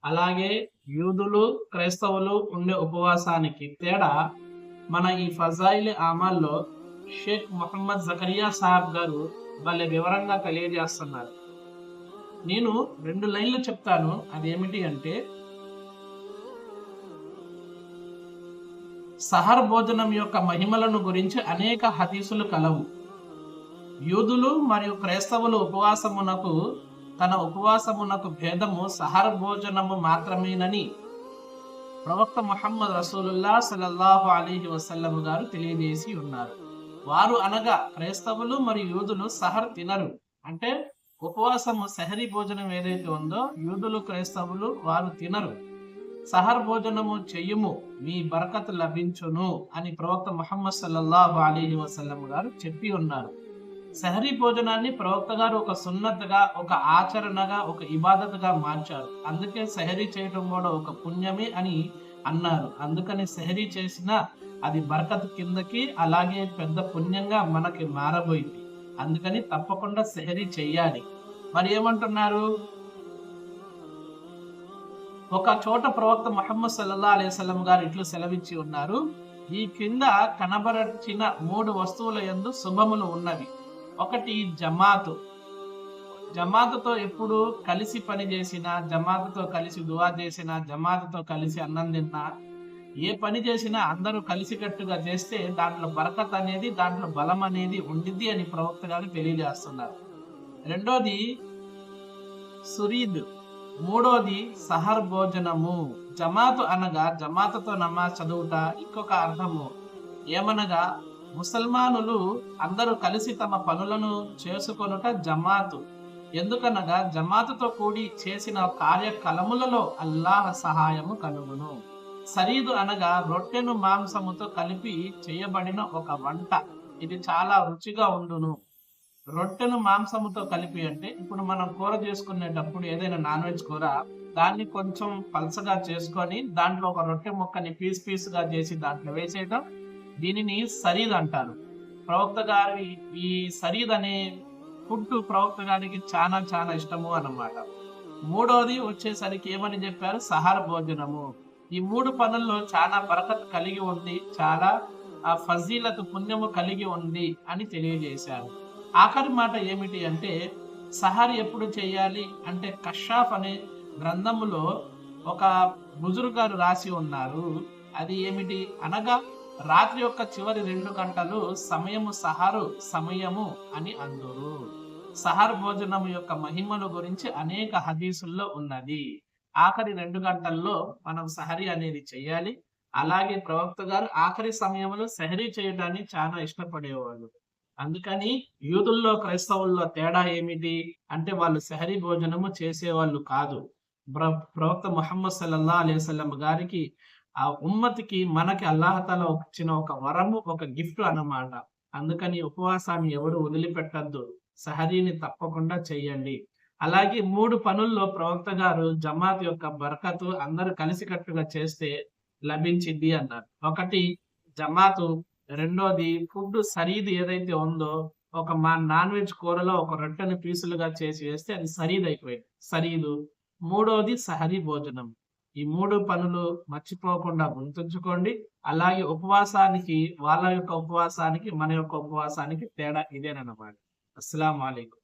అలాగే యూదులు క్రైస్తవులు ఉండే ఉపవాసానికి తేడా మన ఈ ఫజాయిల్ అమాల్లో షేక్ మొహమ్మద్ జకరియా సాహబ్ గారు వాళ్ళ వివరంగా తెలియజేస్తున్నారు. నేను 2 లైన్లు చెప్తాను. అదేమిటి అంటే, సహర్ భోజనం యొక్క మహిమలను గురించి అనేక హదీసులు కలవు. యూదులు మరియు క్రైస్తవులు తన ఉపవాసమునకు భేదము సహర్ భోజనము మాత్రమేనని ప్రవక్త ముహమ్మద్ రసూలుల్లా సల్లల్లాహు అలైహి వసల్లం గారు తెలియజేసి ఉన్నారు. వారు అనగా క్రైస్తవులు మరియు యూదులు సహర్ తినరు. అంటే ఉపవాసము సెహరీ భోజనం ఏదైతే ఉందో యూదులు క్రైస్తవులు వారు తినరు. సహర్ భోజనము చెయ్యుము, మీ బరకత్ లభించును అని ప్రవక్త ముహమ్మద్ సల్లల్లాహు అలైహి వసల్లం గారు చెప్పి ఉన్నారు. సెహరీ భోజనాన్ని ప్రవక్త గారు ఒక సున్నత్గా, ఒక ఆచరణగా, ఒక ఇబాదత్గా మార్చారు. అందుకే సెహరీ చేయడం కూడా ఒక పుణ్యమే అని అన్నారు. అందుకని సెహరీ చేసిన అది బరకత్ కిందకి, అలాగే పెద్ద పుణ్యంగా మనకి మారబోయింది. అందుకని తప్పకుండా సెహరీ చెయ్యాలి. మరి ఏమంటున్నారు? ఒక చోట ప్రవక్త ముహమ్మద్ సల్లల్లాహు అలైహి వసల్లం గారు ఇట్లు సెలవిచ్చి ఉన్నారు, ఈ కింద కనబరచిన 3 వస్తువుల యందు శుభములు ఉన్నవి. ఒకటి జమాతు. జమాతుతో ఎప్పుడు కలిసి పని చేసినా, జమాతుతో కలిసి దువా చేసినా, జమాతుతో కలిసి అన్నం తిన్నా, ఏ పని చేసినా అందరూ కలిసికట్టుగా చేస్తే దాంట్లో బరకత్ అనేది, దాంట్లో బలం అనేది ఉండిద్ది అని ప్రవక్త గారు తెలియజేస్తున్నారు. రెండోది సురీద్. మూడోది సహర్ భోజనము. జమాతు అనగా జమాతుతో నమాజ్ చదువుట. ఇంకొక అర్థము ఏమనగా ముసల్మానులు అందరూ కలిసి తమ పనులను చేసుకొనుట జమాతు. ఎందుకనగా జమాతుతో కూడి చేసిన కార్యకలములలో అల్లాహ్ సహాయము కలుగును. సరీదు అనగా రొట్టెను మాంసముతో కలిపి చేయబడిన ఒక వంట. ఇది చాలా రుచిగా ఉండును. రొట్టెను మాంసముతో కలిపి అంటే, ఇప్పుడు మనం కూర చేసుకునేటప్పుడు ఏదైనా నాన్ వెజ్ కూర, దాన్ని కొంచెం పలసగా చేసుకొని దాంట్లో ఒక రొట్టె ముక్కని పీసుగా చేసి దాంట్లో వేసేయటం, దీనిని సరీద్ అంటారు. ప్రవక్త గారి ఈ సరీద్ అనే ఫుడ్ ప్రవక్త గారికి చాలా చాలా ఇష్టము అన్నమాట. మూడోది వచ్చేసరికి ఏమని చెప్పారు? సహర్ భోజనము. ఈ 3 పనుల్లో చాలా బరకత్ కలిగి ఉంది, చాలా ఫజీలతు పుణ్యము కలిగి ఉంది అని తెలియజేశారు. ఆఖరి మాట ఏమిటి అంటే, సహర్ ఎప్పుడు చేయాలి అంటే, కషాఫ్ అనే గ్రంథములో ఒక బుజుర్గ్ గారు రాసి ఉన్నారు. అది ఏమిటి అనగా, రాత్రి యొక్క చివరి 2 గంటలు సమయము సహరు సమయము అని అందురు. సహర్ భోజనం యొక్క మహిమల గురించి అనేక హదీసుల్లో ఉన్నది. ఆఖరి 2 గంటల్లో మనం సహరీ అనేది చెయ్యాలి. అలాగే ప్రవక్త గారు ఆఖరి సమయంలో సెహరీ చేయడాన్ని చాలా ఇష్టపడేవాళ్ళు. అందుకని యూదుల్లో క్రైస్తవుల్లో తేడా ఏమిటి అంటే, వాళ్ళు సెహరీ భోజనము చేసేవాళ్ళు కాదు. ప్రవక్త ముహమ్మద్ సల్లల్లాహు అలైహి వసల్లం గారికి, ఆ ఉమ్మతికి, మనకి అల్లాహతాలా ఇచ్చిన ఒక వరము, ఒక గిఫ్ట్ అన్నమాట. అందుకని ఉపవాసాన్ని ఎవరు వదిలిపెట్టద్దు. సహరీని తప్పకుండా చెయ్యండి. అలాగే 3 పనుల్లో ప్రవక్త గారు జమాత్ యొక్క బరకతు అందరూ కలిసికట్టుగా చేస్తే లభించింది అన్నారు. ఒకటి జమాతు, రెండోది ఫుడ్ సరీద్ ఏదైతే ఉందో, ఒక నాన్ వెజ్ కూరలో ఒక రొట్టెని పీసులుగా చేసి వేస్తే అది సరీద్ అయిపోయింది, సరీదు. మూడోది సహరీ భోజనం. ఈ 3 పనులు మర్చిపోకుండా గుర్తుంచుకోండి. అలాగే ఉపవాసానికి, వాళ్ళ యొక్క ఉపవాసానికి, మన యొక్క ఉపవాసానికి తేడా ఇదేనన్నమాట. అస్సలాము అలైకుం.